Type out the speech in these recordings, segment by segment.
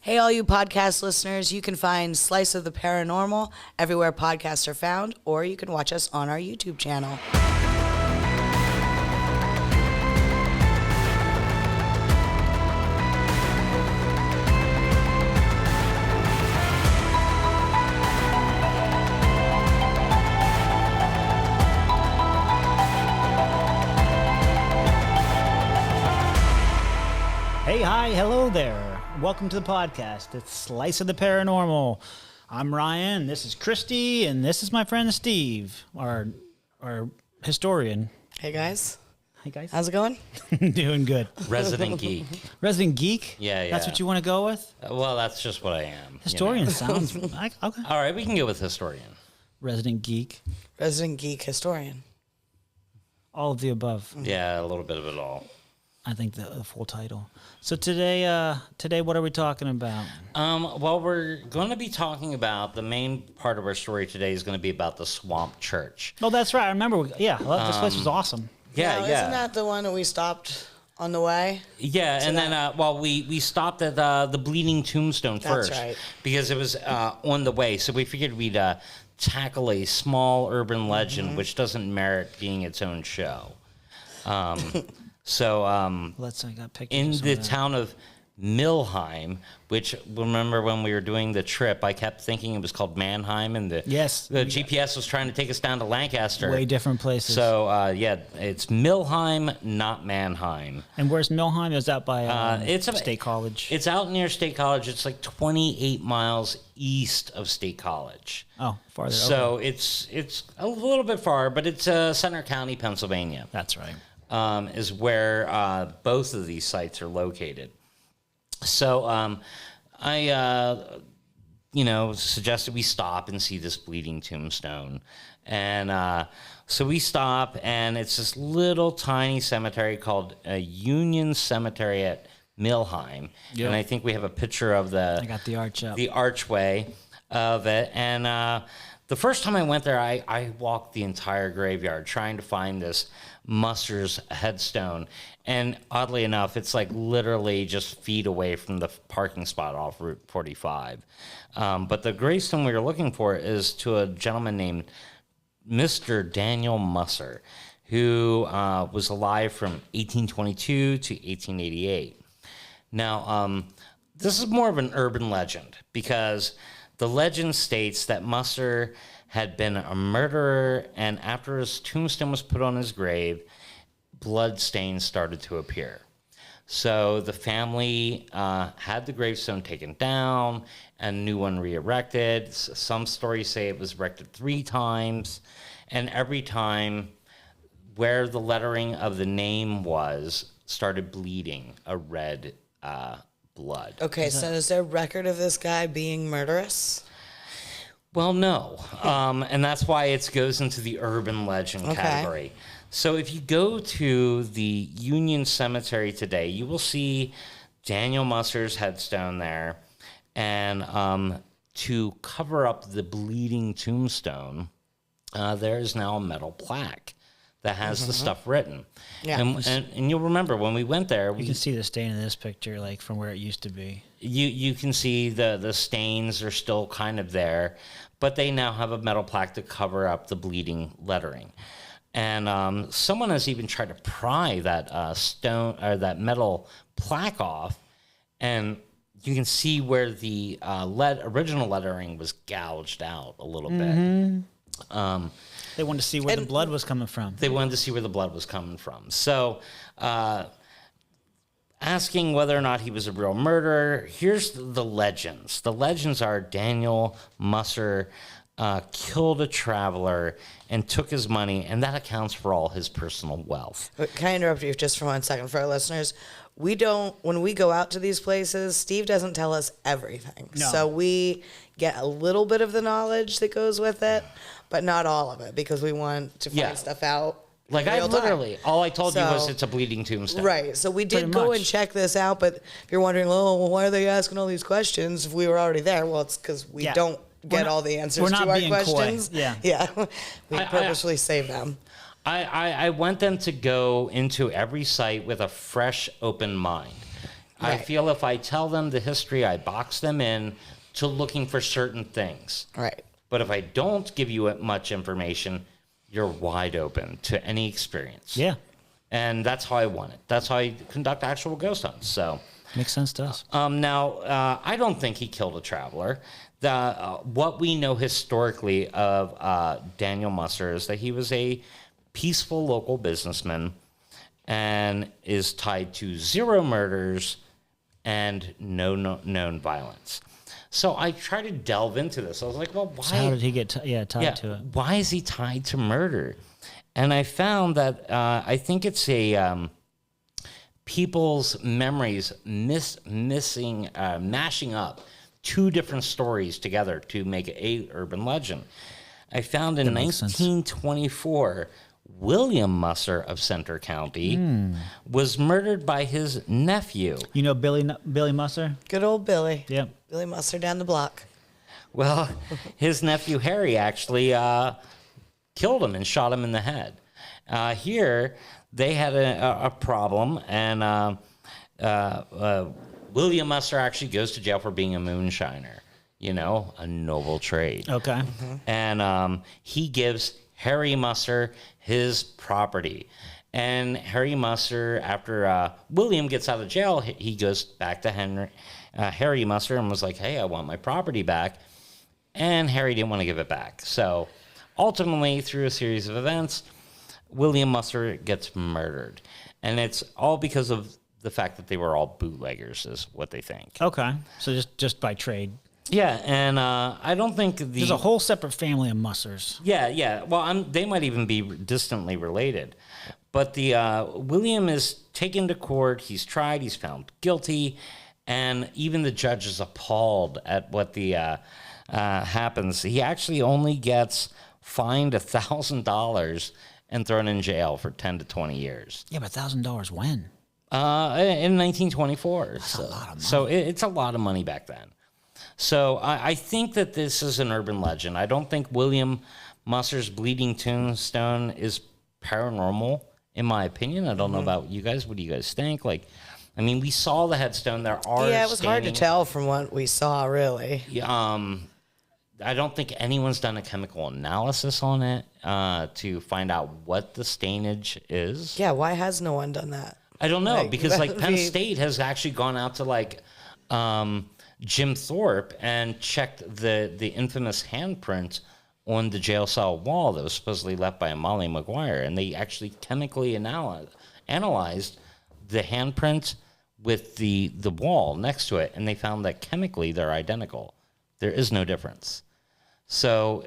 Hey, all you podcast listeners, you can find Slice of the Paranormal everywhere podcasts are found, or you can watch us on our YouTube channel. Hey, hi, hello there. Welcome to the podcast. It's Slice of the Paranormal. I'm Ryan, this is Christy, and this is my friend Steve, our historian. Hey, guys. Hey, guys. How's it going? Doing good. Resident geek. Resident geek? Yeah. That's what you want to go with? Well, that's just what I am. Historian You know? sounds... okay. All right, we can go with historian. Resident geek. Resident Geek Historian. All of the above. Yeah, a little bit of it all. I think the full title. So today, what are we talking about? Well, we're going to be talking about the main part of our story today is going to be about the Swamp Church. Oh, that's right. I remember. This place was awesome. Yeah. Isn't that the one that we stopped on the way? Yeah, and then, we stopped at the Bleeding Tombstone first. That's right. Because it was on the way. So we figured we'd tackle a small urban legend, which doesn't merit being its own show. So, I got pictures in the town of Milheim, which, remember when we were doing the trip, I kept thinking it was called Mannheim, and the GPS was trying to take us down to Lancaster. Way different places. So, it's Milheim, not Mannheim. And where's Milheim? Is that by State College? It's out near State College. It's like 28 miles east of State College. Oh, farther. So okay. it's a little bit far, but it's Center County, Pennsylvania. That's right. Is where both of these sites are located. So I suggested we stop and see this Bleeding Tombstone. And so we stop, and it's this little tiny cemetery called Union Cemetery at Milheim. Yep. And I think we have a picture of I got the arch up. The archway of it. And the first time I went there, I walked the entire graveyard trying to find this Muster's headstone. And oddly enough, it's like literally just feet away from the parking spot off Route 45. But the gravestone we were looking for is to a gentleman named Mr. Daniel Musser, who was alive from 1822 to 1888. Now, this is more of an urban legend because the legend states that Musser had been a murderer, and after his tombstone was put on his grave, blood stains started to appear. So the family had the gravestone taken down and a new one re-erected. Some stories say it was erected 3 times, and every time where the lettering of the name was started bleeding a red blood. Okay, so is there a record of this guy being murderous? Well, no. And that's why it goes into the urban legend category. So if you go to the Union Cemetery today, you will see Daniel Musser's headstone there. And to cover up the Bleeding Tombstone, there is now a metal plaque that has the stuff written. Yeah. And you'll remember when we went there... You can see the stain in this picture, like from where it used to be. You can see the stains are still kind of there, but they now have a metal plaque to cover up the bleeding lettering. And someone has even tried to pry that stone or that metal plaque off, and you can see where the original lettering was gouged out a little bit. They wanted to see where the blood was coming from. They wanted to see where the blood was coming from. So, asking whether or not he was a real murderer, here's the legends. The legends are Daniel Musser killed a traveler and took his money, and that accounts for all his personal wealth. But can I interrupt you just for 1 second for our listeners? When we go out to these places, Steve doesn't tell us everything. No. So we get a little bit of the knowledge that goes with it, but not all of it, because we want to find stuff out. Like all I told you was it's a Bleeding Tombstone. Right. So we did go and check this out, but if you're wondering, why are they asking all these questions if we were already there? Well, it's because we don't get all the answers to our questions. Coy. Yeah. Yeah. We purposely save them. I want them to go into every site with a fresh, open mind. I Right. feel if I tell them the history, I box them in to looking for certain things. Right. But if I don't give you much information, you're wide open to any experience. Yeah. And that's how I want it. That's how I conduct actual ghost hunts. So Makes sense to us. now, I don't think he killed a traveler. What we know historically of Daniel Musser is that he was a peaceful local businessman and is tied to 0 murders and no known violence. So I tried to delve into this. I was like, well, why? So how did he get tied to it? Why is he tied to murder? And I found that I think it's a people's memories mashing up 2 different stories together to make a urban legend. I found in 1924, William Musser of Center County was murdered by his nephew. You know Billy Musser? Good old Billy. Yep. Billy Musser down the block. Well, his nephew Harry actually killed him and shot him in the head. Here, they had a problem, and William Musser actually goes to jail for being a moonshiner. You know, a noble trade. Okay. And he gives Harry Musser his property. And Harry Musser, after William gets out of jail, he goes back to Harry Musser and was like, hey, I want my property back. And Harry didn't want to give it back. So ultimately, through a series of events, William Musser gets murdered. And it's all because of the fact that they were all bootleggers, is what they think. Okay. So just by trade. Yeah, and I don't think There's a whole separate family of Mussers. Yeah. Well, they might even be distantly related. But the William is taken to court. He's tried. He's found guilty. And even the judge is appalled at what happens. He actually only gets fined $1,000 and thrown in jail for 10 to 20 years. Yeah, but $1,000 when? In 1924. That's a lot of money. So it's a lot of money back then. So I think that this is an urban legend. I don't think William Musser's Bleeding Tombstone is paranormal, in my opinion. I don't know about you guys. What do you guys think? Like, I mean, we saw the headstone. There are Yeah, it was hard to tell from what we saw, really. I don't think anyone's done a chemical analysis on it to find out what the stainage is. Yeah, why has no one done that? I don't know, Like, because like that'd Penn be- State has actually gone out to like Jim Thorpe and checked the infamous handprint on the jail cell wall that was supposedly left by Molly McGuire, and they actually chemically analyzed the handprint with the wall next to it, and they found that chemically they're identical. There is no difference. So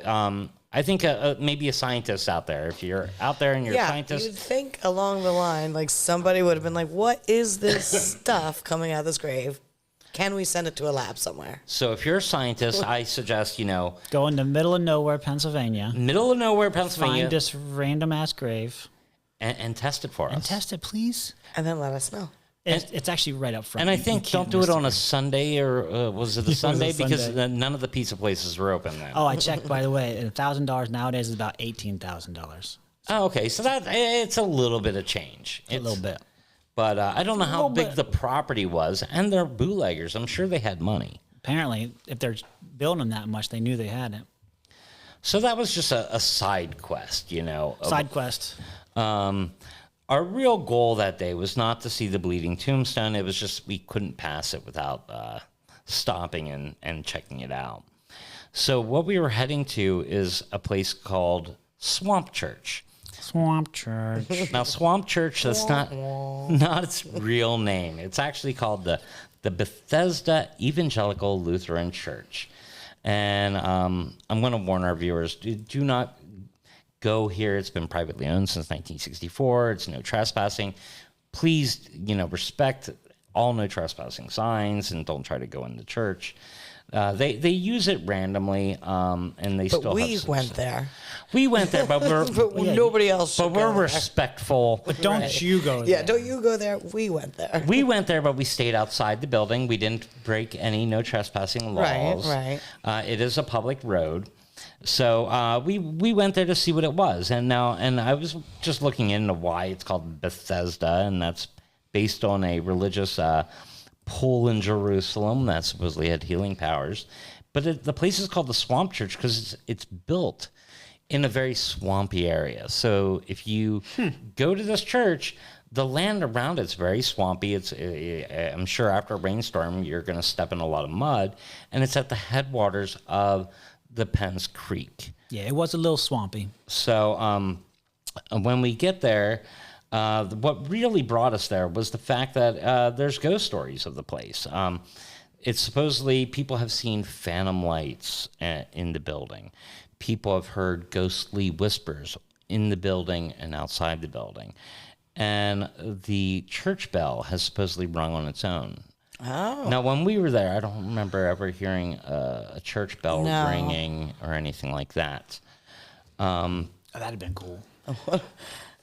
I think maybe a scientist out there, if you're out there and you're a Yeah, scientist. you'd think along the line, like somebody would have been like, what is this stuff coming out of this grave? Can we send it to a lab somewhere? So if you're a scientist, I suggest, Go in the middle of nowhere, Pennsylvania. middle of nowhere, Pennsylvania, Find this random ass grave and test it for us. and test it, please. And then let us know. It's actually right up front. And I You think can't don't do miss it on a Sunday, or was it a Sunday? Because Sunday. none of the pizza places were open then. Oh, I checked, by the way. $1,000 nowadays is about $18,000. Oh, okay. So that it's a little bit of change. A little bit. But I don't know how little big bit. the property was, and they're bootleggers. I'm sure they had money. Apparently, if they're building them that much, they knew they had it. So that was just a side quest, of- Side quest. Our real goal that day was not to see the Bleeding Tombstone. It was just we couldn't pass it without stopping and checking it out. So what we were heading to is a place called Swamp Church. Swamp Church. Now, Swamp Church, that's not its real name. It's actually called the Bethesda Evangelical Lutheran Church. And I'm going to warn our viewers, do not go here. It's been privately owned since 1964. It's no trespassing. Please, respect all no trespassing signs and don't try to go in the church. They use it randomly, and they still. But we have some went stuff. there. We went there, but we're But nobody else but should we're go there. respectful. Don't you go there. Yeah, don't you go there. We went there. We went there, but we stayed outside the building. We didn't break any no trespassing laws. Right. It is a public road. So we went there to see what it was. And I was just looking into why it's called Bethesda, and that's based on a religious pool in Jerusalem that supposedly had healing powers. But the place is called the Swamp Church because it's built in a very swampy area. So if you go to this church, the land around it's very swampy. I'm sure after a rainstorm, you're going to step in a lot of mud. And it's at the headwaters of the Penns Creek. Yeah, it was a little swampy. So when we get there, what really brought us there was the fact that there's ghost stories of the place. It's supposedly people have seen phantom lights in the building. People have heard ghostly whispers in the building and outside the building. And the church bell has supposedly rung on its own. Oh. Now, when we were there, I don't remember ever hearing a church bell ringing or anything like that. That'd have been cool.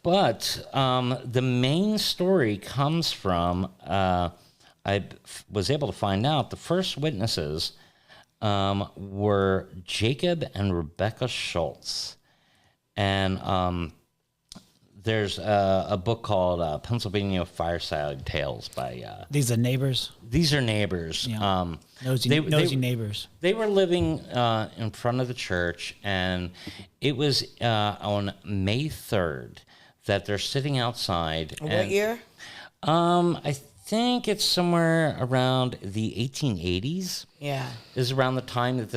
But the main story comes from, I was able to find out the first witnesses were Jacob and Rebecca Schultz. And there's a book called Pennsylvania Fireside Tales by... These are neighbors? These are neighbors. Yeah. Nosy neighbors. They were living in front of the church, and it was on May 3rd that they're sitting outside. What year? I think it's somewhere around the 1880s. Yeah. Is around the time that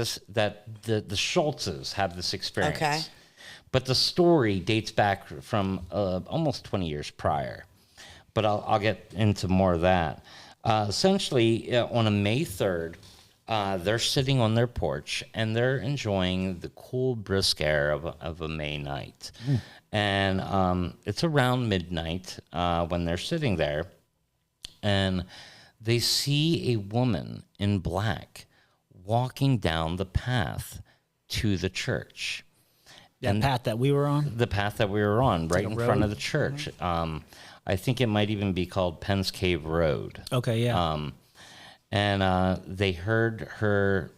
the Schultzes have this experience. Okay. But the story dates back from almost 20 years prior. But I'll get into more of that. Essentially, on a May 3rd, they're sitting on their porch and they're enjoying the cool, brisk air of a May night. And it's around midnight when they're sitting there, and they see a woman in black walking down the path to the church. The path that we were on? The path that we were on, right in front of the church. Mm-hmm. I think it might even be called Penn's Cave Road. Okay, yeah. And they heard her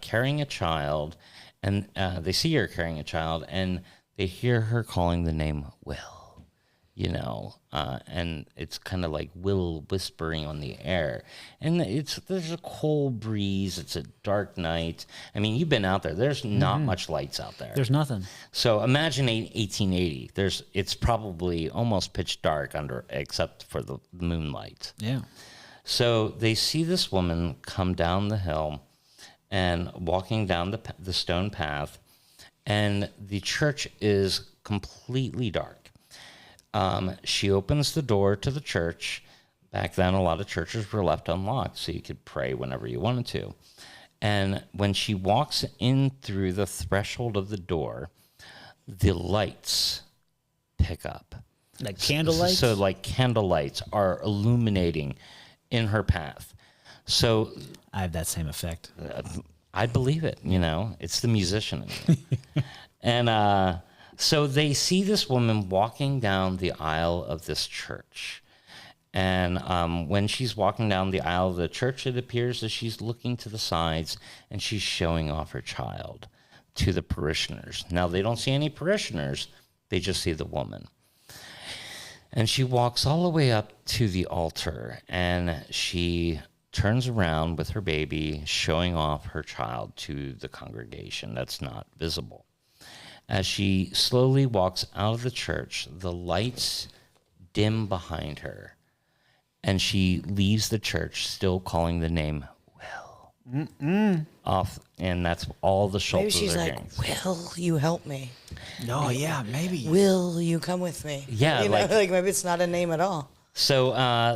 carrying a child, and they see her carrying a child, and they hear her calling the name Will, and it's kind of like Will whispering on the air. And there's a cold breeze. It's a dark night. I mean, you've been out there. There's not much lights out there. There's nothing. So imagine 1880. It's probably almost pitch dark except for the moonlight. Yeah. So they see this woman come down the hill and walking down the stone path, and the church is completely dark. She opens the door to the church. Back then, a lot of churches were left unlocked, so you could pray whenever you wanted to. And when she walks in through the threshold of the door, the lights pick up. Like candle lights? So like candle lights are illuminating in her path. So I have that same effect. I believe it, it's the musician in me. And so they see this woman walking down the aisle of this church. And when she's walking down the aisle of the church, it appears that she's looking to the sides and she's showing off her child to the parishioners. Now, they don't see any parishioners. They just see the woman. And she walks all the way up to the altar, and she turns around with her baby, showing off her child to the congregation that's not visible. As she slowly walks out of the church, the lights dim behind her, and she leaves the church still calling the name Will. Off, and that's all the Schultzes Maybe she's are like, hearing. Will you help me? No, yeah, maybe. Will you come with me? Yeah, like maybe it's not a name at all. So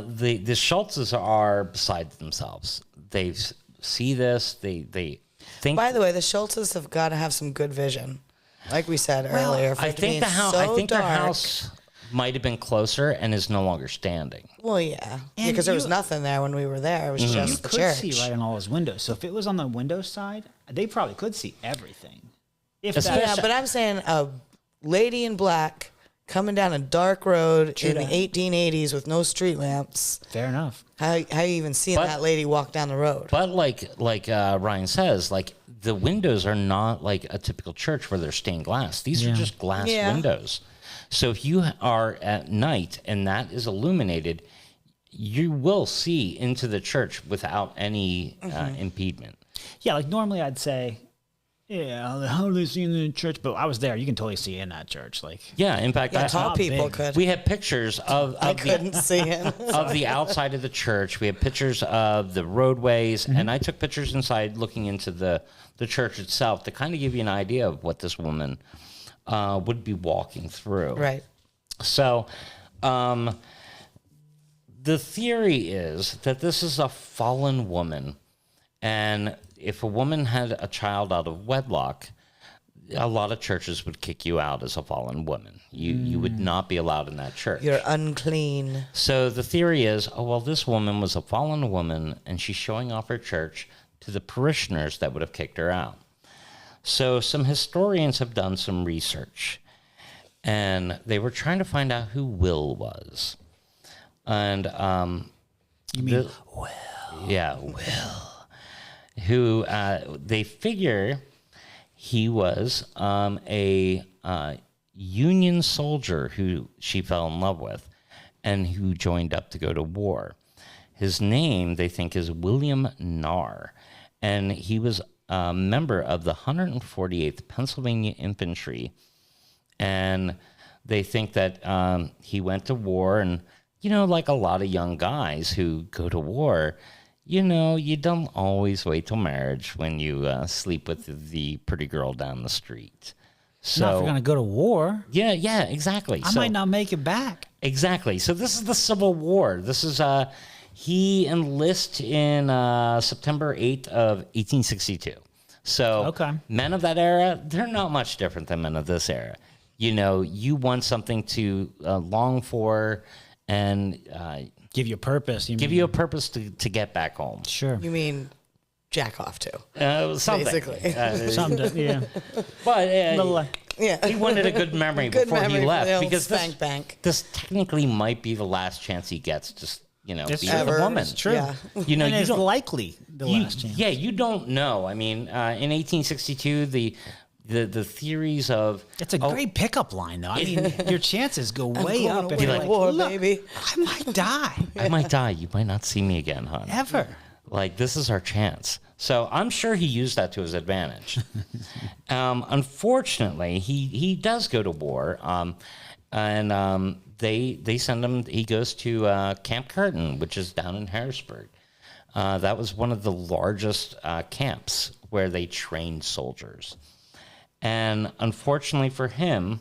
the Schultzes are beside themselves. They see this. They think. By the way, the Schultzes have got to have some good vision. Like we said earlier, for I it to think be their dark. house might have been closer and is no longer standing. Well, yeah, And because there was you- nothing there when we were there. It was You just the could church. see right in all those windows. So if it was on the window side, they probably could see everything. If Especially- Yeah, but I'm saying a lady in black coming down a dark road in the 1880s with no street lamps. fair enough. How you even seeing But- that lady walk down the road? But like Ryan says, like the windows are not like a typical church where they're stained glass. These are just glass Yeah. windows. So if you are at night and that is illuminated, you will see into the church without any impediment. Yeah, like normally I'd say, yeah, how do they see in the church? But I was there. You can totally see in that church. Like, Yeah, in fact, Tall people could. we had pictures of I couldn't see him. of the outside of the church. We had pictures of the roadways, and I took pictures inside looking into the church itself to kind of give you an idea of what this woman would be walking through. Right. So the theory is that this is a fallen woman, and if a woman had a child out of wedlock, a lot of churches would kick you out as a fallen woman. You would not be allowed in that church. You're unclean. So the theory is, oh, well, this woman was a fallen woman, and she's showing off her church to the parishioners that would have kicked her out. So some historians have done some research, and they were trying to find out who Will was. And you mean Will? Yeah, Will. Who they figure he was a Union soldier who she fell in love with and who joined up to go to war. His name, they think, is William Narr, and he was a member of the 148th Pennsylvania Infantry, and they think that he went to war, and, like a lot of young guys who go to war, you don't always wait till marriage when you sleep with the pretty girl down the street. So Not if you're going to go to war. Yeah, exactly. I might not make it back. Exactly. So this is the Civil War. This is he enlists in September 8th of 1862. So Okay. Men of that era, they're not much different than men of this era. You want something to long for and Give you a purpose. give you a purpose to get back home. Sure. You mean jack off to? Something. Basically. Someday, yeah. But Yeah. he wanted a good memory Good before memory he for left the old because spank bank. this technically might be the last chance he gets to be with Ever. a woman. It's true. Yeah. And you it's don't likely the last chance. Yeah, you don't know. I mean, in 1862, the theories of It's a great pickup line, though. I mean, your chances go way going up. If away you're to like, war, look, baby." I might die. I might die. You might not see me again, hon. Ever. Like, this is our chance. So I'm sure he used that to his advantage. Unfortunately, he does go to war, and they send him. He goes to Camp Curtin, which is down in Harrisburg. That was one of the largest camps where they trained soldiers. And unfortunately for him,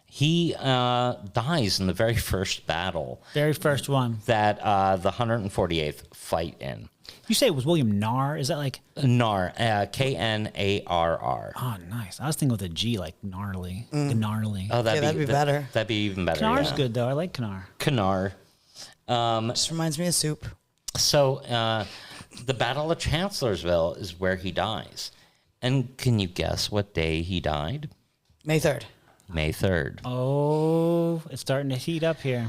he dies in the very first battle Very first one. that the 148th fight in. You say it was William Narr. Is that like? Narr, Knarr. Oh, nice. I was thinking with a G, like gnarly. Gnarly. Oh, that'd be better. That'd be even better. Knarr's yeah. good, though. I like Knarr. Knarr. Just reminds me of soup. So the Battle of Chancellorsville is where he dies. And can you guess what day he died? May 3rd. May 3rd. Oh, it's starting to heat up here.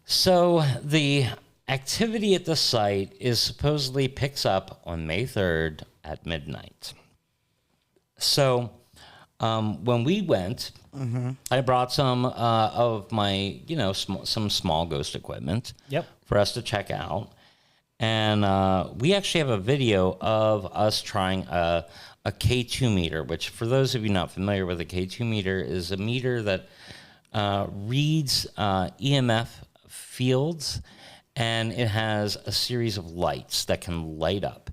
So the activity at the site is supposedly picks up on May 3rd at midnight. So when we went, I brought some of my, some small ghost equipment for us to check out. And we actually have a video of us trying a K2 meter, which for those of you not familiar with a K2 meter is a meter that reads EMF fields, and it has a series of lights that can light up.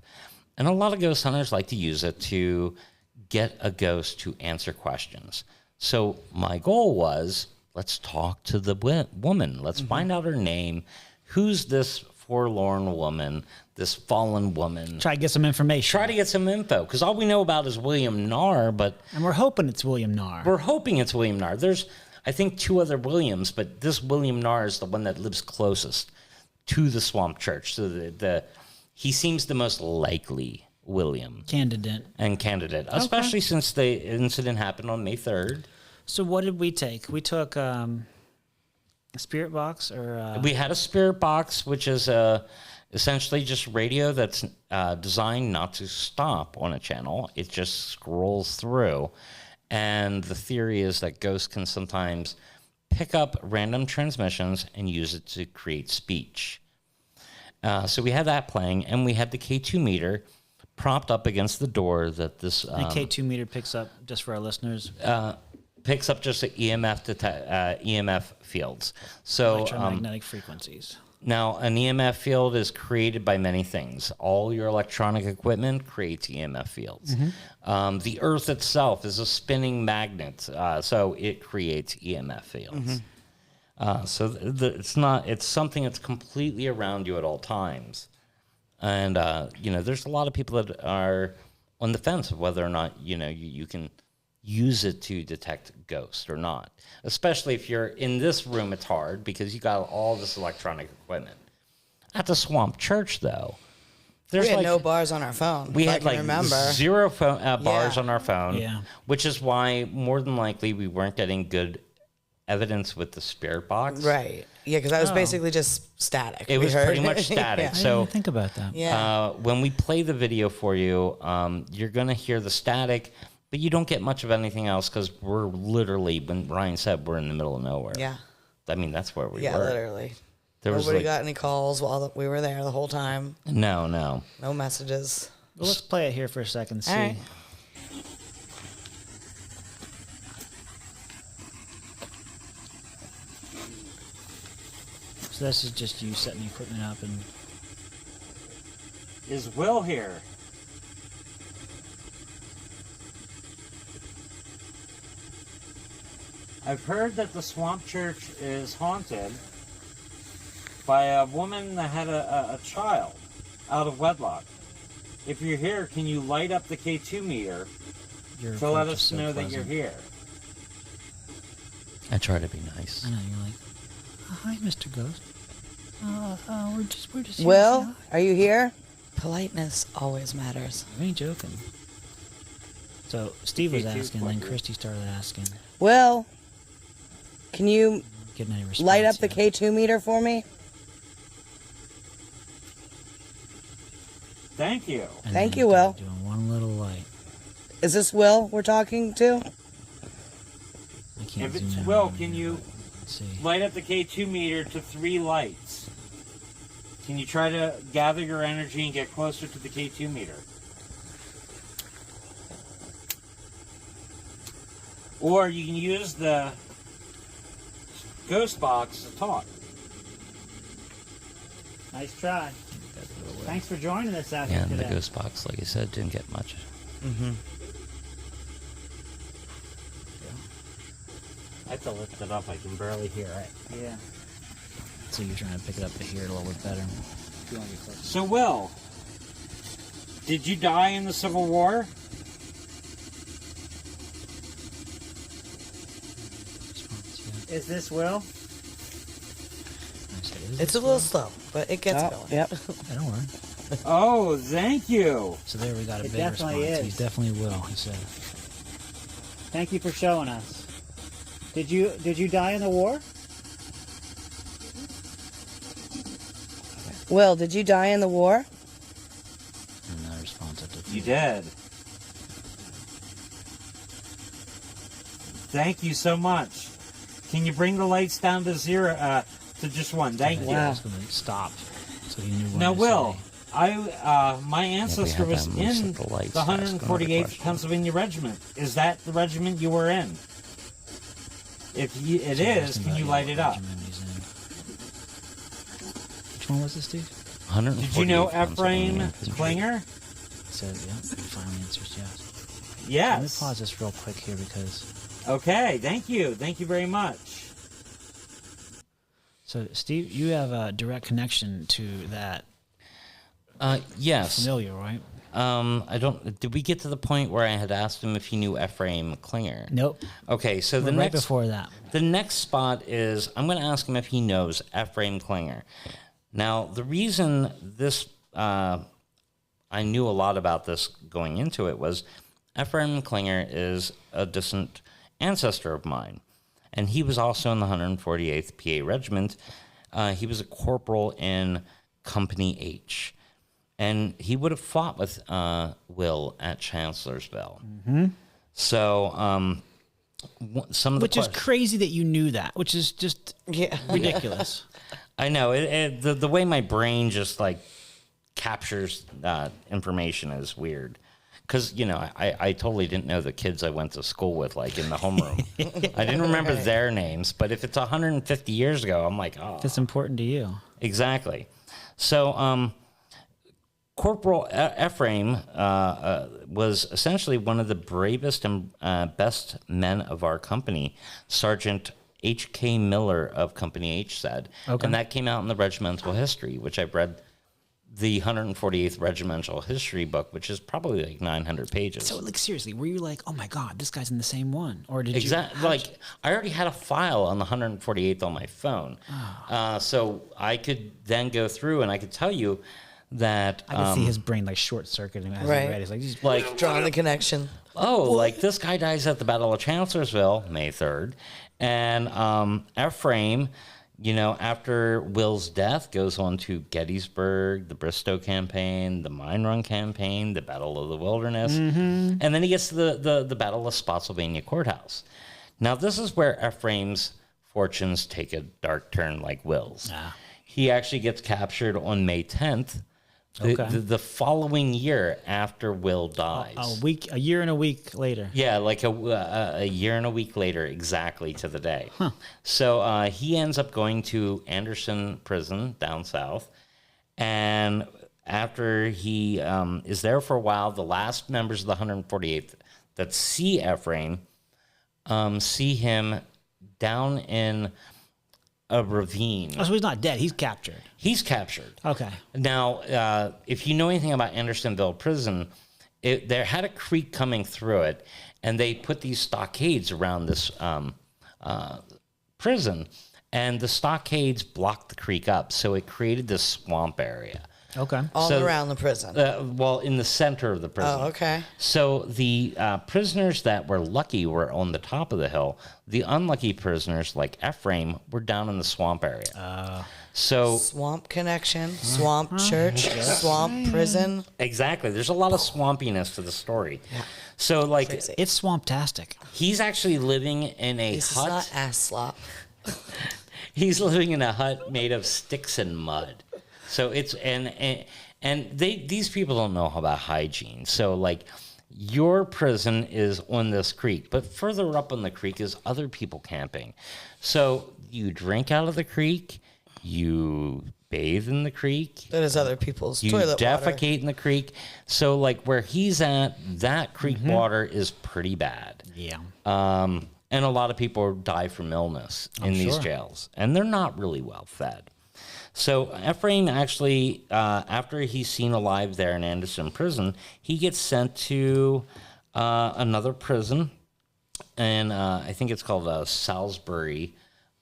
And a lot of ghost hunters like to use it to get a ghost to answer questions. So my goal was, let's talk to the woman. Let's find out her name. Who's this forlorn woman, this fallen woman? Try to get some information. Try to get some info, because all we know about is William Narr, but... And we're hoping it's William Narr. We're hoping it's William Narr. There's, I think, 2 other Williams, but this William Narr is the one that lives closest to the Swamp Church. So he seems the most likely William. Candidate. Especially since the incident happened on May 3rd. So what did we take? We took a spirit box or... We had a spirit box, which is essentially just radio that's designed not to stop on a channel. It just scrolls through. And the theory is that ghosts can sometimes pick up random transmissions and use it to create speech. So we had that playing, and we had the K2 meter propped up against the door that this... And K2 meter picks up, just for our listeners... picks up just the EMF fields. So electromagnetic frequencies. Now, an EMF field is created by many things. All your electronic equipment creates EMF fields. The Earth itself is a spinning magnet, so it creates EMF fields. It's something that's completely around you at all times. And, there's a lot of people that are on the fence of whether or not, you can use it to detect ghosts or not. Especially if you're in this room, it's hard because you got all this electronic equipment. At the Swamp Church, though, we had no bars on our phone. We had zero bars on our phone, which is why more than likely we weren't getting good evidence with the spirit box. Right. Yeah, because that was basically just static. It was pretty much static. I So didn't think about that. when we play the video for you, you're going to hear the static, but you don't get much of anything else because we're literally, when Ryan said, we're in the middle of nowhere. Yeah. I mean, that's where we were. Yeah, literally. Nobody got any calls while we were there the whole time. No. No messages. Well, let's play it here for a second. See. All right. So this is just you setting the equipment up and... Is Will here? I've heard that the Swamp Church is haunted by a woman that had a child out of wedlock. If you're here, can you light up the K2 meter to let us know that you're here? I try to be nice. I know, you're like, hi, Mr. Ghost. We're just Will, are you here? Politeness always matters. I ain't joking. So Steve was asking, then Christy started asking. Will, can you Getting any response light up the yet. K2 meter for me? Thank you. And Thank then you, he Will. started doing one little light. Is this Will we're talking to? I can't If zoom it's in Will, on can it, you but let's see. light up the K2 meter to 3 lights? Can you try to gather your energy and get closer to the K2 meter? Or you can use the ghost box to talk. Nice try. Thanks for joining us out here And today. the ghost box, like I said, didn't get much. I have to lift it up. I can barely hear it. Yeah. So you're trying to pick it up to hear it a little bit better. So, Will, did you die in the Civil War? Is this Will? It's a little slow, but it gets going. Yep. Don't worry. Oh, thank you. So there we got a It big definitely response. is. He definitely will, he said. Thank you for showing us. Did you die in the war? Will, did you die in the war? And no response after You did. Thank you so much. Can you bring the lights down to 0, to just 1? Thank you. I was going to stop. So he knew when Now, to Will, say. my ancestor was in the 148th Pennsylvania Regiment. Is that the regiment you were in? If it So is, asking can about you light it up? regiment he's in. Which one was this, Steve? Did you know Ephraim Klinger? He said, yeah. He finally answers yes. Let me Yes. pause this real quick here because... Okay, thank you. Thank you very much. So, Steve, you have a direct connection to that. Yes. Familiar, right? I don't. Did we get to the point where I had asked him if he knew Ephraim Klinger? Nope. Okay, so the Right next before that. the next spot is I'm going to ask him if he knows Ephraim Klinger. Now, the reason this I knew a lot about this going into it was Ephraim Klinger is a distant ancestor of mine, and he was also in the 148th PA Regiment. He was a corporal in Company H. And he would have fought with Will at Chancellorsville. So Which is crazy that you knew that, which is just ridiculous. I know. The way my brain just like captures information is weird. Because, I totally didn't know the kids I went to school with, like in the homeroom. I didn't remember their names, but if it's 150 years ago, I'm like, oh. That's important to you. Exactly. So, Corporal Ephraim was essentially one of the bravest and best men of our company, Sergeant H.K. Miller of Company H said. Okay. And that came out in the Regimental History, which I've read. The 148th Regimental History book, which is probably like 900 pages. So, like, seriously, were you like, oh my God, this guy's in the same one? Or did you? Like, I already had a file on the 148th on my phone. Oh. So I could then go through and I could tell you that. I could see his brain like short circuiting as he read. He's like drawing the connection. Like this guy dies at the Battle of Chancellorsville, May 3rd. And Ephraim, after Will's death, goes on to Gettysburg, the Bristow Campaign, the Mine Run Campaign, the Battle of the Wilderness, and then he gets to the Battle of Spotsylvania Courthouse. Now, this is where Ephraim's fortunes take a dark turn like Will's. He actually gets captured on May 10th, the following year after Will dies. A year and a week later. Yeah, like a year and a week later, exactly to the day. Huh. So he ends up going to Anderson Prison down south. And after he is there for a while, the last members of the 148th that see Ephraim see him down in a ravine. Oh, so he's not dead. He's captured. He's captured. Okay. Now, if you know anything about Andersonville Prison, there had a creek coming through it, and they put these stockades around this prison, and the stockades blocked the creek up, so it created this swamp area. Okay. All around the prison. In the center of the prison. Oh, okay. So the prisoners that were lucky were on the top of the hill. The unlucky prisoners, like Ephraim, were down in the swamp area. So swamp connection, swamp church, swamp prison. Exactly. There's a lot of swampiness to the story. Yeah. So, like, crazy. It's swamptastic. He's actually living in a hut. It's not ass slop. He's living in a hut made of sticks and mud. So it's these people don't know about hygiene. So like your prison is on this creek, but further up on the creek is other people camping. So you drink out of the creek, you bathe in the creek. That is other people's you toilet defecate water. In the creek. So like where he's at, that creek water is pretty bad. Yeah. And a lot of people die from illness in these jails, and they're not really well fed. So Ephraim actually, after he's seen alive there in Anderson Prison, he gets sent to another prison, and I think it's called Salisbury,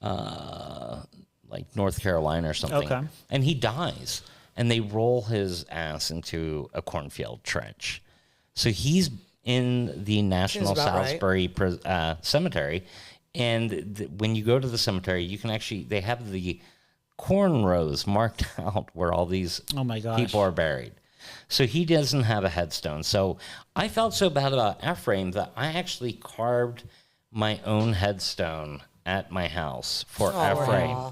like North Carolina or something. Okay. And he dies, and they roll his ass into a cornfield trench. So he's in the National Salisbury Cemetery, and when you go to the cemetery, you can actually, they have the corn rows marked out where all these people are buried. So he doesn't have a headstone. So I felt so bad about Ephraim that I actually carved my own headstone at my house for Ephraim.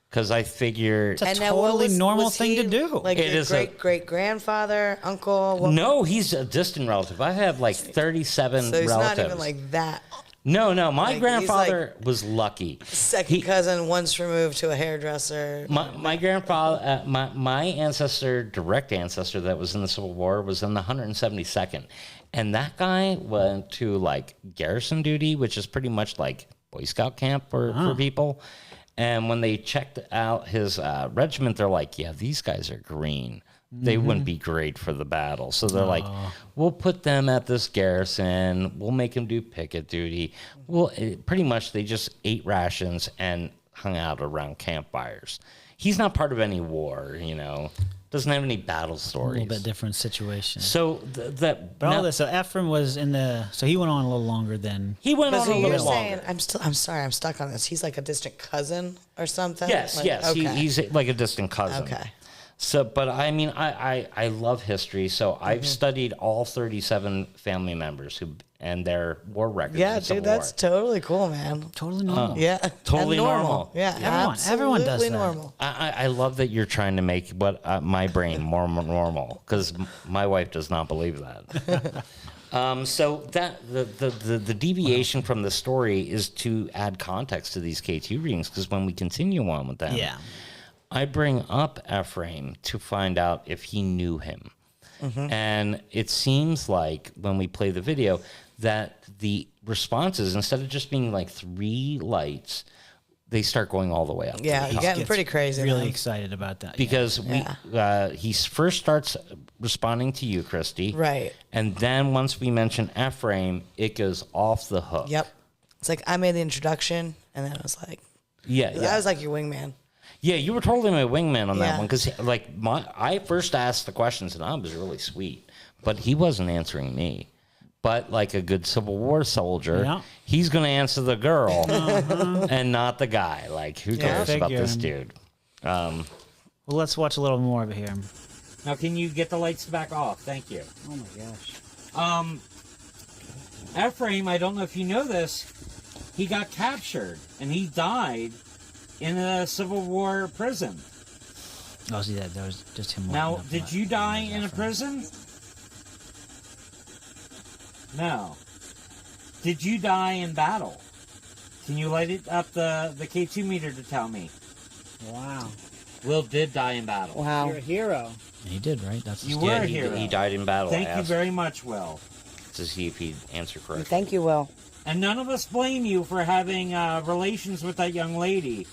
Because I figured it's a totally normal thing to do. Like it is great-great-grandfather, uncle? No, he's a distant relative. I have like 37 relatives. So he's not even like that. No. My grandfather was lucky. Second cousin, once removed to a hairdresser. My grandfather, my ancestor, direct ancestor that was in the Civil War was in the 172nd. And that guy went to like garrison duty, which is pretty much like Boy Scout camp for people. And when they checked out his regiment, they're like, yeah, these guys are green. They wouldn't be great for the battle. So they're like, we'll put them at this garrison. We'll make them do picket duty. Pretty much they just ate rations and hung out around campfires. He's not part of any war, Doesn't have any battle stories. A little bit different situation. So so Ephraim was so he went on a little longer than. He went on a little longer. I'm sorry, I'm stuck on this. He's like a distant cousin or something? Yes. Okay. He's like a distant cousin. Okay. So, but I mean, I love history. So I've studied all 37 family members and their war records. Yeah, dude, that's totally cool, man. Totally normal. Yeah, Totally and normal. Yeah, Everyone does that. Normal. I love that you're trying to make my brain more normal, because my wife does not believe that. So that the deviation from the story is to add context to these K2 readings, because when we continue on with them, I bring up Ephraim to find out if he knew him. And it seems like when we play the video that the responses, instead of just being like 3 lights, they start going all the way up. Yeah, you're getting pretty crazy. Really excited about that. Because he first starts responding to you, Christy. Right. And then once we mention Ephraim, it goes off the hook. Yep. It's like I made the introduction, and then I was like, I was like your wingman. Yeah, you were totally my wingman on that Yeah. one, because like I first asked the questions, and I was really sweet, but he wasn't answering me. But like a good Civil War soldier, he's going to answer the girl and not the guy. Like, who cares about this dude? Well, let's watch a little more of it here. Now, can you get the lights back off? Thank you. Oh my gosh. Ephraim, I don't know if you know this, he got captured and he died in a Civil War prison. Oh, see that? That was just him. Now, did you die in a prison? No. Did you die in battle? Can you light it up the K2 meter to tell me? Wow. Will did die in battle. Wow. You're a hero. He did, right? That's You were a hero. He died in battle. Thank you very much, Will. To see if he'd answer correctly. Thank you, Will. And none of us blame you for having relations with that young lady.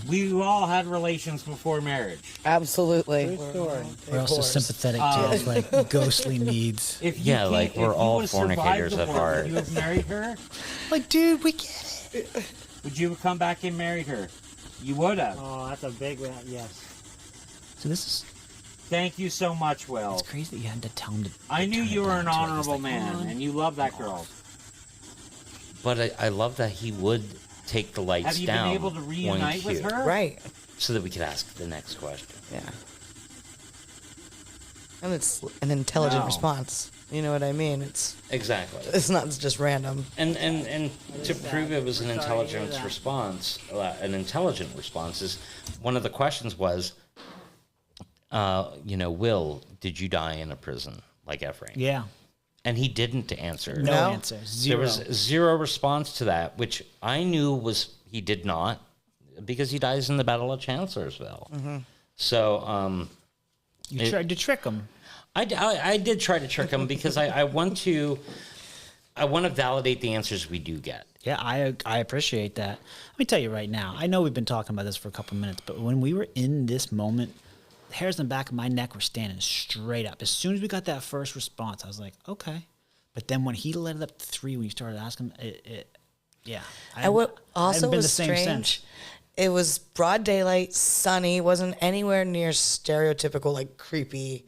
We all had relations before marriage. Absolutely. We're also sympathetic to his like ghostly needs. If you like we're all fornicators at heart. Would you have married her? Like, dude, we get it. Would you have come back and married her? You would have. Oh, that's a big yes. So this is. Thank you so much, Will. It's crazy that you had to tell him to. I knew you were an down to it. honorable Like, man, and you love that girl. But I love that he would take the lights down. Have you been able to reunite with her? Right. So that we could ask the next question. Yeah. And it's an intelligent response. You know what I mean? Exactly. It's not just random. And to prove it was an intelligent response is one of the questions was, Will, did you die in a prison like Ephraim? Yeah. And he didn't answer. No answer. Zero. There was zero response to that, which I knew was he did not, because he dies in the Battle of Chancellorsville. Mm-hmm. So You tried to trick him. I did try to trick him because I want to validate the answers we do get. Yeah, I appreciate that. Let me tell you right now. I know we've been talking about this for a couple of minutes, but when we were in this moment, the hairs on the back of my neck were standing straight up. As soon as we got that first response, I was like, okay. But then when he let it up to 3, when you started asking, yeah. And what also been was the same strange, since. it was broad daylight, sunny, wasn't anywhere near stereotypical, like, creepy,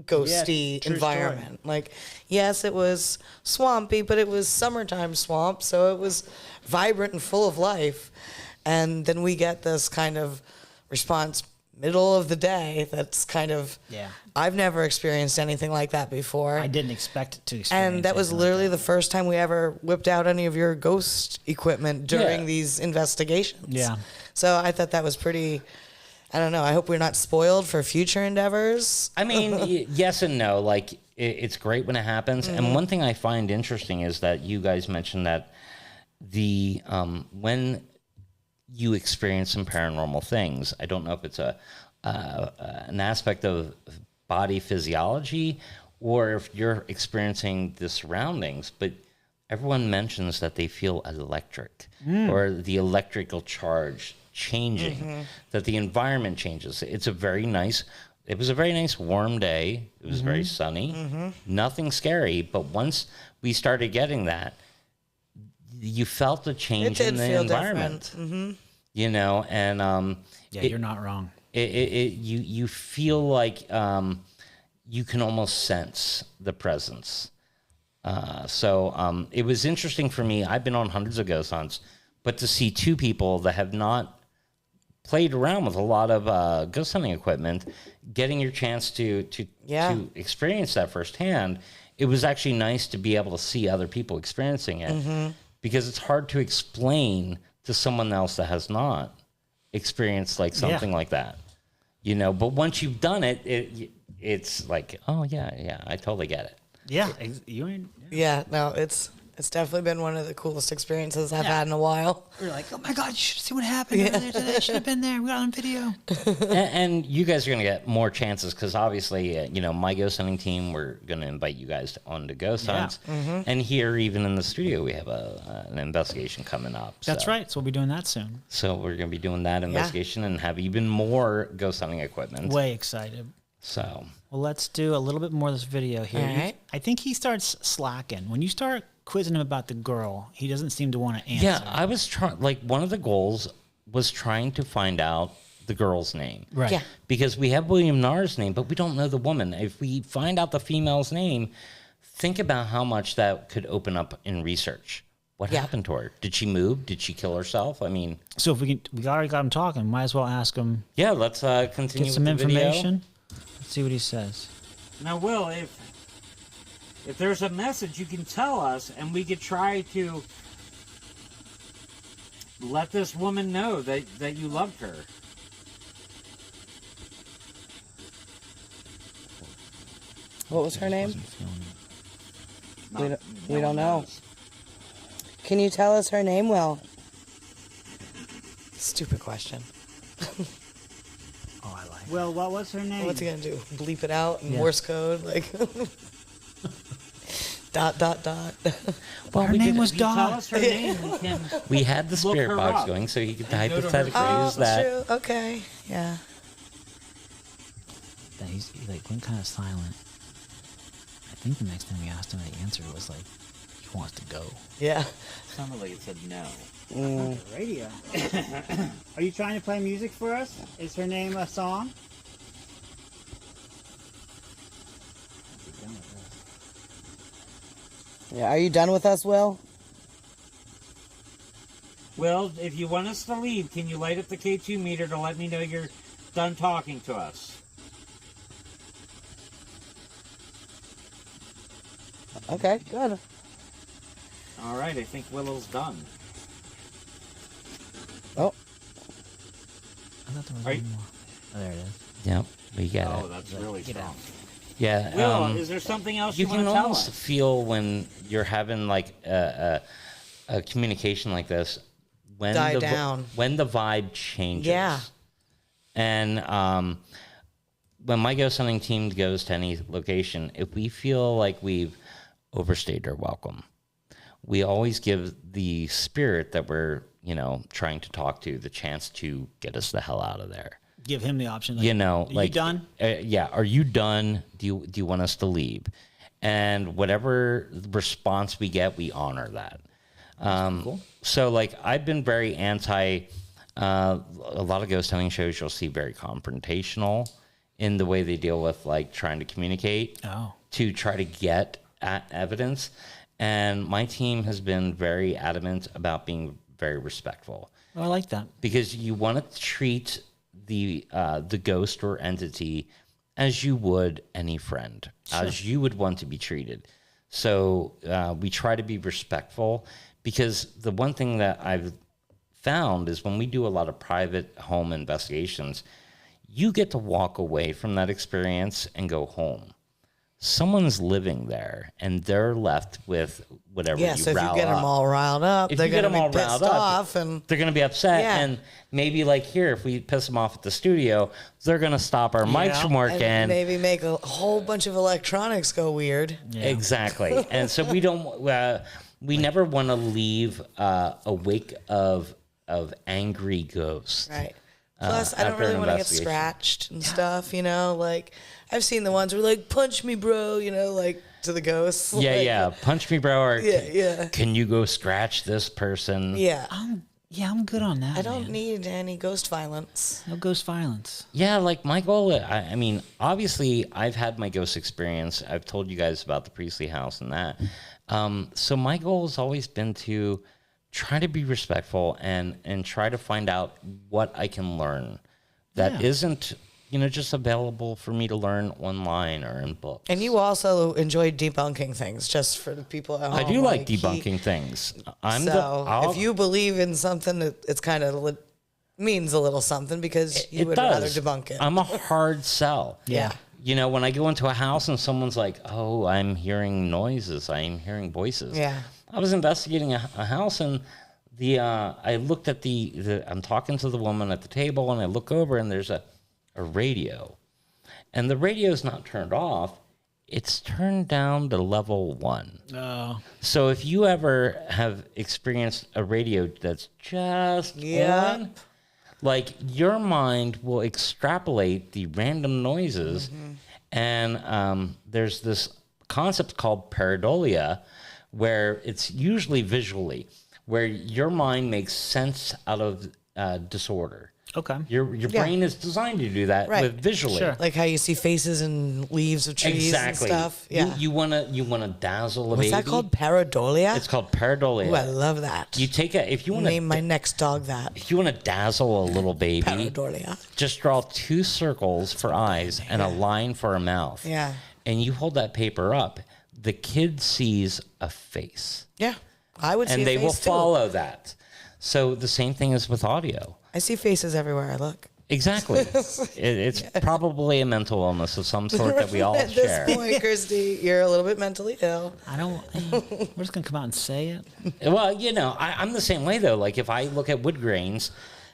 ghosty true environment. story. Like, yes, it was swampy, but it was summertime swamp, so it was vibrant and full of life. And then we get this kind of response middle of the day that's kind of, I've never experienced anything like that before. I didn't expect to experience And that was anything literally like the first time we ever whipped out any of your ghost equipment during these investigations. Yeah. So I thought that was pretty, I don't know, I hope we're not spoiled for future endeavors. I mean, yes and no. Like, it's great when it happens. Mm-hmm. And one thing I find interesting is that you guys mentioned that the when you experience some paranormal things, I don't know if it's an aspect of body physiology or if you're experiencing the surroundings, but everyone mentions that they feel electric or the electrical charge changing, that the environment changes. It was a very nice warm day. It was very sunny, nothing scary. But once we started getting that, you felt a change in the environment, and you're not wrong. You feel like you can almost sense the presence. So it was interesting for me. I've been on hundreds of ghost hunts, but to see 2 people that have not played around with a lot of ghost hunting equipment, getting your chance to experience that firsthand, it was actually nice to be able to see other people experiencing it, because it's hard to explain to someone else that has not experienced like something like that, you know. But once you've done it, it's like, oh yeah, I totally get it. Yeah, you ain't. Yeah, no, it's definitely been one of the coolest experiences I've had in a while. We're like, oh my God, you should see what happened over there today. Should have been there. We got it on video. And you guys are going to get more chances because obviously, you know, my ghost hunting team, we're going to invite you guys on to ghost hunts. And here, even in the studio, we have an investigation coming up. That's right. So we'll be doing that soon. So we're going to be doing that investigation and have even more ghost hunting equipment. Way excited. So. Well, let's do a little bit more of this video here. All right. I think he starts slacking. When you start quizzing him about the girl, he doesn't seem to want to answer. Yeah, I was trying, like, one of the goals was trying to find out the girl's name. Right. Yeah. Because we have William Narr's name, but we don't know the woman. If we find out the female's name, think about how much that could open up in research. What happened to her? Did she move? Did she kill herself? I mean... So if we already got him talking, might as well ask him. Yeah, let's continue get some with the information. video. Let's see what he says. Now, Will, if there's a message you can tell us, and we could try to let this woman know that you loved her. What was her name? We don't know. knows. Can you tell us her name, Will? Stupid question. Oh, I like it. Well, what was her name? What's he gonna do? Bleep it out in Morse code, like dot. Well, Her name was If you tell Dot. us her name, we can... We had the Look spirit her box up going, so he could and go to her hypothetically Oh, use that. true. Okay. Yeah. He like went kind of silent. I think the next time we asked him, the answer was like, he wants to go. Yeah. Sounded like it said no. Radio. Are you trying to play music for us? Is her name a song? Yeah. Are you done with us, Will? Well, if you want us to leave, can you light up the K2 meter to let me know you're done talking to us? Okay. Good. All right, I think Willow's done. Oh. I thought there was Are one you- more. Oh, there it is. Yep, we got Oh, it. that's really Get strong. out. Yeah. Will, is there something else you you want can to tell almost us? feel when you're having like a communication like this when Die the down. when the vibe changes. Yeah. And when my ghost hunting team goes to any location, if we feel like we've overstayed our welcome, we always give the spirit that we're, you know, trying to talk to the chance to get us the hell out of there. Give him the option. Like, You know, are like, you done? Yeah. Are you done? Do you want us to leave? And whatever response we get, we honor that. Cool. So, like, I've been very anti. A lot of ghost hunting shows you'll see very confrontational in the way they deal with like trying to communicate Oh. to try to get at evidence. And my team has been very adamant about being very respectful. Oh, I like that. Because you want to treat the ghost or entity as you would any friend, as you would want to be treated. So we try to be respectful, because the one thing that I've found is when we do a lot of private home investigations, you get to walk away from that experience and go home. Someone's living there, and they're left with whatever Yeah. you So if you rile get them up. all riled up, If they're you get gonna them all be pissed riled up, off, and they're going to be upset. Yeah. And maybe like here, if we piss them off at the studio, they're going to stop our mics Yeah. from working. and maybe make a whole bunch of electronics go weird. Yeah. Exactly. And so we don't, we never want to leave a wake of angry ghosts. Right. Plus, I don't after really an want to get investigation. scratched and stuff, you know? Like, I've seen the ones where, like, punch me, bro, you know, like, to the ghosts. Yeah, Like, yeah. Punch me, bro. Or Yeah. Can you go scratch this person? Yeah. I'm good on that. I don't man. need any ghost violence. No ghost violence. Yeah, like my goal, I mean, obviously I've had my ghost experience. I've told you guys about the Priestley house and that. So my goal has always been to try to be respectful and try to find out what I can learn that isn't, just available for me to learn online or in books. And you also enjoy debunking things, just for the people at home. I do like debunking things. If you believe in something, it's kind of means a little something because you would rather debunk it. I'm a hard sell. Yeah. When I go into a house and someone's like, "Oh, I'm hearing noises. I'm hearing voices." Yeah. I was investigating a house and I looked at I'm talking to the woman at the table and I look over and there's a radio. And the radio is not turned off. It's turned down to level 1. Oh. So if you ever have experienced a radio that's just on, like your mind will extrapolate the random noises. And there's this concept called pareidolia, where it's usually visually, where your mind makes sense out of disorder. Okay. Your brain is designed to do that with visually. Sure. Like how you see faces and leaves of trees and stuff. Yeah. You wanna dazzle a What's baby. that called? Pareidolia? It's called pareidolia. Ooh, I love that. You take if you want to name my next dog that. If you want to dazzle a little baby, Pareidolia. just draw 2 circles for eyes and a line for a mouth. Yeah. And you hold that paper up. The kid sees a face. Yeah. I would see And a they face will too. follow that. So the same thing is with audio. I see faces everywhere I look. Exactly. It's probably a mental illness of some sort that we all At share. this point, Christy, you're a little bit mentally ill. We're just going to come out and say it. Well, I'm the same way though. Like if I look at wood grains,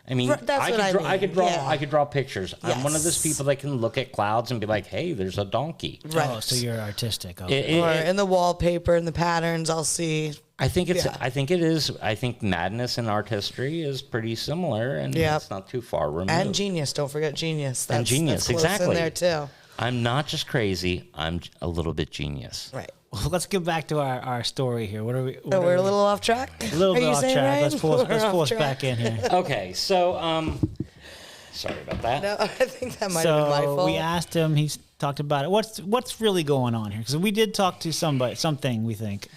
I mean, That's what I mean. I could draw pictures. I'm one of those people that can look at clouds and be like, "Hey, there's a donkey." Right. Oh, so you're artistic. Okay. Or in the wallpaper and the patterns, I'll see. I think it is. I think madness and art history is pretty similar, and it's not too far removed. And genius. Don't forget genius. And genius, that's close exactly. in there too. I'm not just crazy. I'm a little bit genius. Right. Well, let's get back to our story here. What are we? We're a little off track. A little Are bit you off saying, track. Ryan? Let's pull us back in here. Okay, so sorry about that. No, I think that might have been my So fault. we asked him. He's talked about it. What's really going on here? Because we did talk to something. We think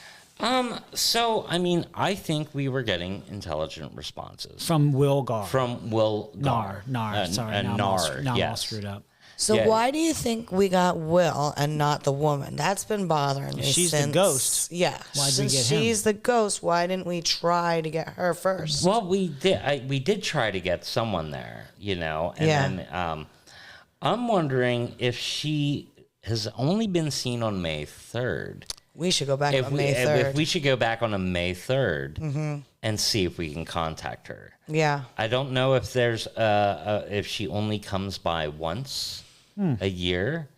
So I mean, I think we were getting intelligent responses from Will Gar. from Will Nar. Sorry, now I'm all yes. screwed up. So Yeah. why do you think we got Will and not the woman? That's been bothering me. She's the since, ghost. Yeah. Why'd we Since get him? she's the ghost, why didn't we try to get her first? Well, we did. We did try to get someone there, and then I'm wondering if she has only been seen on May 3rd. We should go back If on May 3rd. if we should go back on a May 3rd and see if we can contact her. Yeah. I don't know if there's if she only comes by once a year,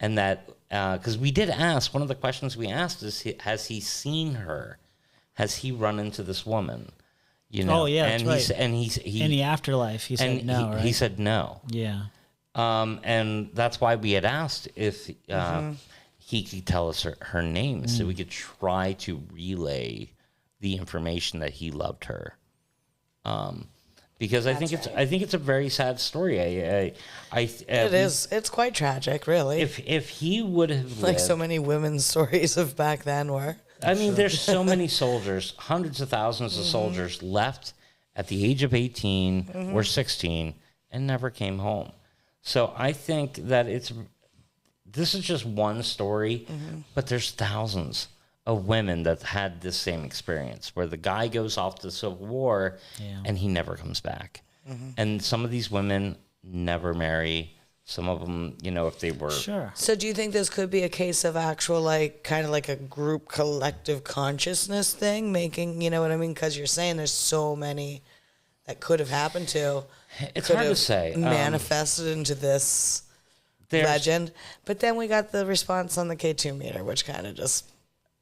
and that because we did ask, one of the questions we asked is, has he seen her? Has he run into this woman? Oh, yeah, and that's right. he In the afterlife, he said no, right? he said no. Yeah. And that's why we had asked if he could tell us her name, so we could try to relay the information that he loved her. Because I think it's a very sad story. It is. It's quite tragic, really. If he would have like lived, so many women's stories of back then were. I mean, there's so many soldiers, hundreds of thousands of soldiers left at the age of 18 or 16 and never came home. So I think that this is just one story, but there's thousands of women that had this same experience where the guy goes off to the Civil War and he never comes back. And some of these women never marry. Some of them, if they were... Sure. So do you think this could be a case of actual, kind of like a group collective consciousness thing, making, you know what I mean? Because you're saying there's so many that could have happened to. It's could hard to have say. Manifested into this legend. But then we got the response on the K2 meter, which kind of just...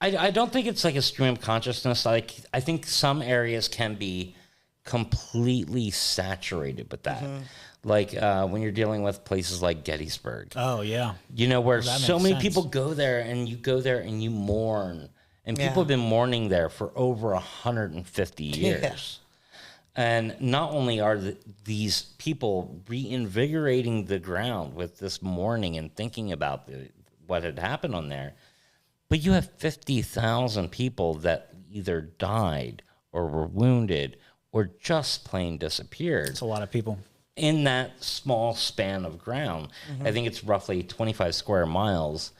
I don't think it's like a stream of consciousness. I think some areas can be completely saturated with that. Like when you're dealing with places like Gettysburg. Oh, yeah. Where so makes many sense. people go there and you go there and you mourn. And people have been mourning there for over 150 years. Yeah. And not only are these people reinvigorating the ground with this mourning and thinking about what had happened on there, but you have 50,000 people that either died or were wounded or just plain disappeared. It's a lot of people. In that small span of ground. I think it's roughly 25 square miles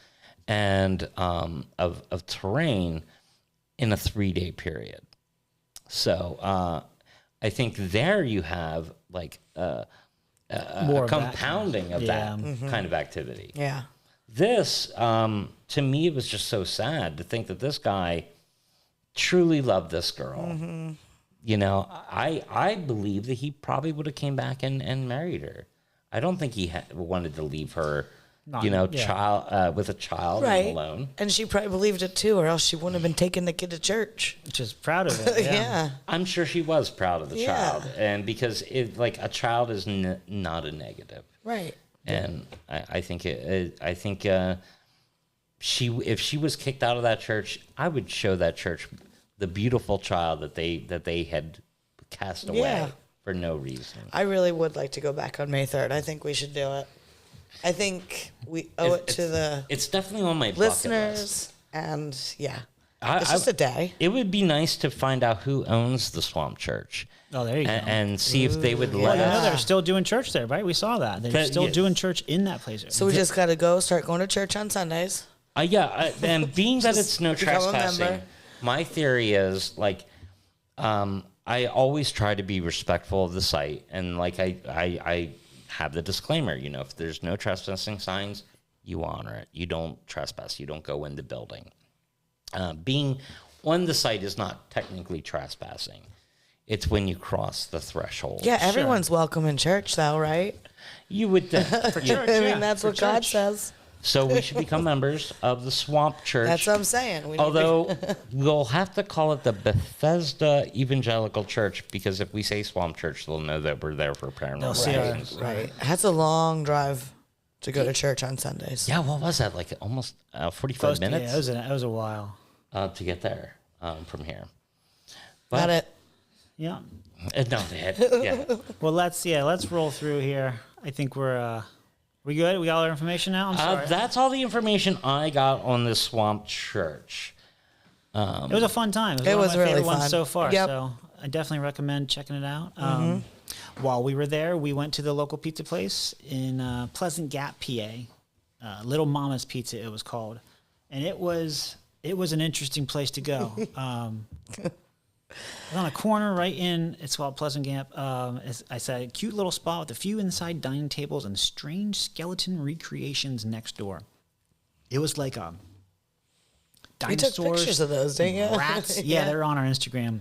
and of terrain in a 3-day period. So I think there you have like a compounding of that kind of activity. Yeah. This, to me, it was just so sad to think that this guy truly loved this girl. You know, I believe that he probably would have came back and married her. I don't think he wanted to leave her, child with a child alone. And she probably believed it too, or else she wouldn't have been taking the kid to church. Just proud of it. Yeah. I'm sure she was proud of the child, and because a child is not a negative, Right. and I think if she was kicked out of that church, I would show that church the beautiful child that they had cast away for no reason. I really would like to go back on May 3rd. I think we should do it. I think we owe it to the It's definitely on my listeners, bucket list. and it's just a day. It would be nice to find out who owns the Swamp Church. Oh, there you go. And see if they would Well, let you know us. they're still doing church there, right? We saw that. They're still doing church in that place. So we just got to start going to church on Sundays. And being that it's no become a trespassing, member. my theory is I always try to be respectful of the site, and I have the disclaimer. You know, if there's no trespassing signs, you honor it. You don't trespass. You don't go in the building. Being on the site is not technically trespassing. It's when you cross the threshold. Yeah, everyone's welcome in church, though, right? You would for church. I mean, that's what God says. So we should become members of the Swamp Church. That's what I'm saying. Although we'll have to call it the Bethesda Evangelical Church, because if we say Swamp Church, they'll know that we're there for paranormal see our- reasons. Right. That's a long drive to go to church on Sundays. Yeah, what was that? Like almost 45 Close to- minutes Yeah, it was a while. to get there from here. Got it. Yeah. No, yeah. Well, let's roll through here. I think we good? We got all our information now? I'm sorry. That's all the information I got on the Swamp Church. It was a fun time. It was It one was of my really favorite ones fun. so far. Yep. So I definitely recommend checking it out. While we were there, we went to the local pizza place in Pleasant Gap, PA. Little Mama's Pizza, it was called, and it was an interesting place to go. It's on a corner right in, it's called Pleasant Gap. I said, a cute little spot with a few inside dining tables and strange skeleton recreations next door. It was like You dinosaurs. took pictures of those, didn't you? Rats. Yeah, they're on our Instagram.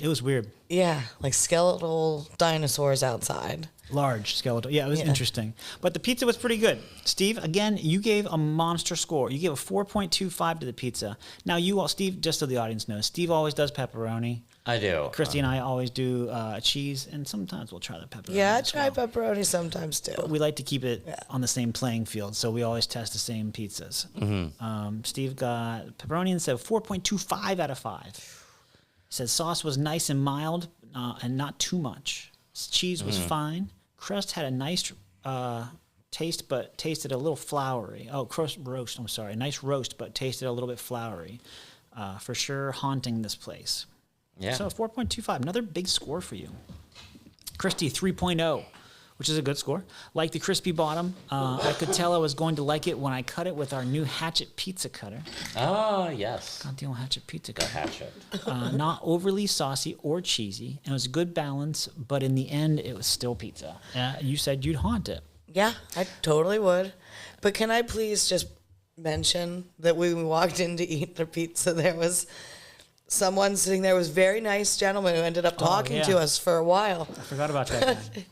It was weird. Yeah, like skeletal dinosaurs outside. Large skeletal. Yeah, it was interesting. But the pizza was pretty good. Steve, again, you gave a monster score. You gave a 4.25 to the pizza. Now, Steve, just so the audience knows, Steve always does pepperoni. I do. Christy and I always do cheese, and sometimes we'll try the pepperoni. Yeah, I as try well. pepperoni sometimes too. But we like to keep it on the same playing field, so we always test the same pizzas. Steve got pepperoni and said 4.25 out of 5. Said sauce was nice and mild and not too much. Cheese was fine. Crust had a nice taste, but tasted a little floury. Oh, roast, I'm sorry. Nice roast, but tasted a little bit floury. For sure haunting this place. Yeah. So 4.25, another big score for you. Christy, 3.0, which is a good score. Like the crispy bottom, I could tell I was going to like it when I cut it with our new Hatchet pizza cutter. Oh, yes. Got the old Hatchet pizza The cutter. hatchet. Not overly saucy or cheesy, and it was a good balance, but in the end, it was still pizza. You said you'd haunt it. Yeah, I totally would. But can I please just mention that when we walked in to eat the pizza, there was someone sitting there, was a very nice gentleman who ended up talking to us for a while. I forgot about that guy.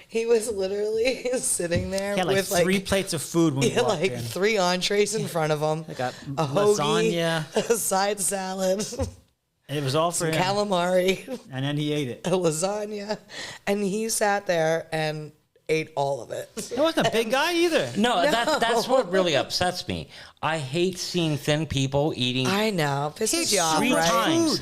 He was literally sitting there He had like with 3 plates of food when we walked like in. 3 entrees in front of him. I got a hoagie, lasagna. a side salad, And it was all for him. calamari, And then he ate it. a lasagna, and he sat there and ate all of it. He wasn't a big guy either. No, that's what really upsets me. I hate seeing thin people eating I know, pisses you off, 3 right? times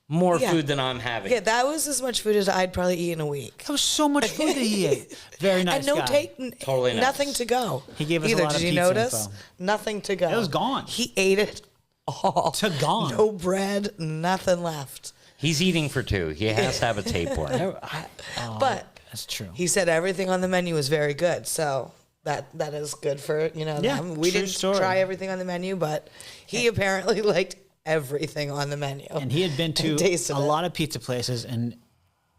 more Yeah. food than I'm having. Yeah, that was as much food as I'd probably eat in a week. That was so much food that he ate. Very nice And no guy. Totally nice. nothing to go. He gave us a either. lot of Did you pizza notice? info. Nothing to go. It was gone. He ate it all. To gone. No bread, nothing left. He's eating for two. He has to have a tapeworm. But that's true. he said everything on the menu was very good, so that is good for them. We didn't try everything on the menu, but he apparently liked everything on the menu. And he had been to a lot of pizza places and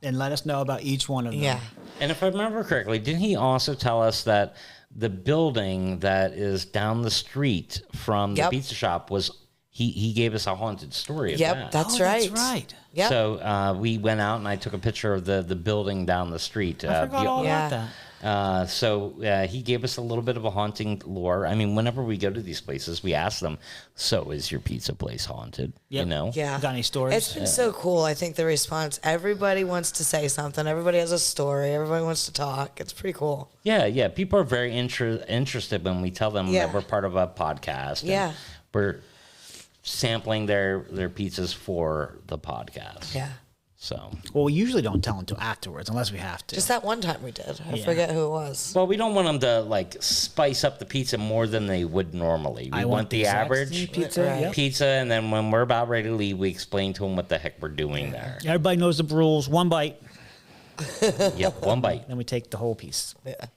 let us know about each one of them. Yeah. And if I remember correctly, didn't he also tell us that the building that is down the street from the pizza shop was he gave us a haunted story of that. That's right. That's right. Yep. So we went out and I took a picture of the building down the street. I forgot all about that. So he gave us a little bit of a haunting lore. I mean, whenever we go to these places, we ask them, so is your pizza place haunted? Yep. You know? Yeah. Got any stories? It's been so cool. I think the response, everybody wants to say something. Everybody has a story. Everybody wants to talk. It's pretty cool. Yeah. People are very interested when we tell them that we're part of a podcast. Yeah. We're sampling their pizzas for the podcast. Yeah. So. Well, we usually don't tell them until afterwards, unless we have to. Just that one time we did. I forget who it was. Well, we don't want them to like spice up the pizza more than they would normally. We want the average pizza, and then when we're about ready to leave, we explain to them what the heck we're doing there. Everybody knows the rules. One bite. Yep, one bite. Then we take the whole piece. Yeah.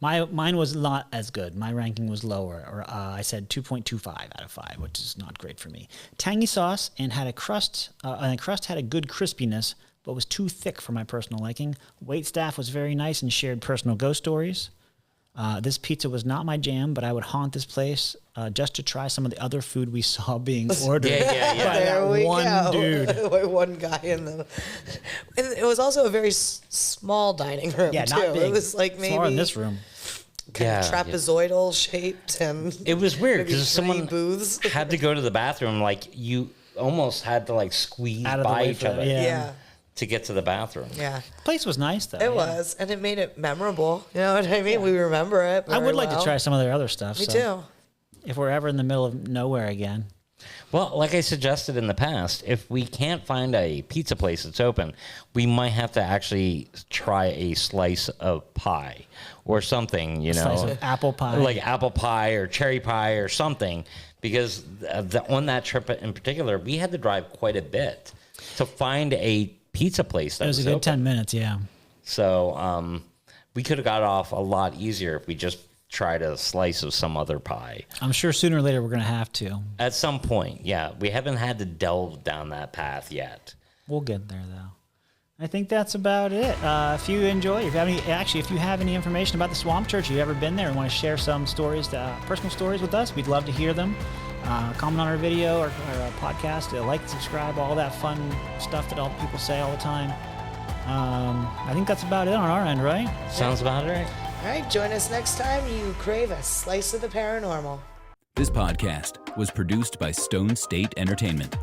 Mine was not as good. My ranking was lower, or I said 2.25 out of 5, which is not great for me. Tangy sauce and had a crust, and the crust had a good crispiness, but was too thick for my personal liking. Wait staff was very nice and shared personal ghost stories. This pizza was not my jam, but I would haunt this place just to try some of the other food we saw being ordered by There that we one go. dude. One guy in the. And it was also a very small dining room. Yeah, too. not big. It was like maybe smaller in this room. kind of trapezoidal shaped, and It was weird maybe because 3 someone booths. had to go to the bathroom. Like you almost had to like squeeze Out of the by way each for that, other Yeah. to get to the bathroom. Yeah. The place was nice, though. It was, and it made it memorable. You know what I mean? We remember it. I would very like to well. try some of their other stuff. Me so too. If we're ever in the middle of nowhere again. Well, like I suggested in the past, if we can't find a pizza place that's open, we might have to actually try a slice of pie or something, you know. Slice of apple pie. Like apple pie or cherry pie or something, because on that trip in particular, we had to drive quite a bit to find a pizza place that It was a good open. 10 minutes, yeah. So we could have got off a lot easier if we just tried a slice of some other pie. I'm sure sooner or later we're going to have to. At some point, yeah. We haven't had to delve down that path yet. We'll get there, though. I think that's about it. If you enjoy, if you have any information about the Swamp Church, you've ever been there and want to share some stories, personal stories with us, we'd love to hear them. Comment on our video or our podcast, like, subscribe, all that fun stuff that all people say all the time. I think that's about it on our end, right? Sounds about right. All right, join us next time you crave a slice of the paranormal. This podcast was produced by Stone State Entertainment.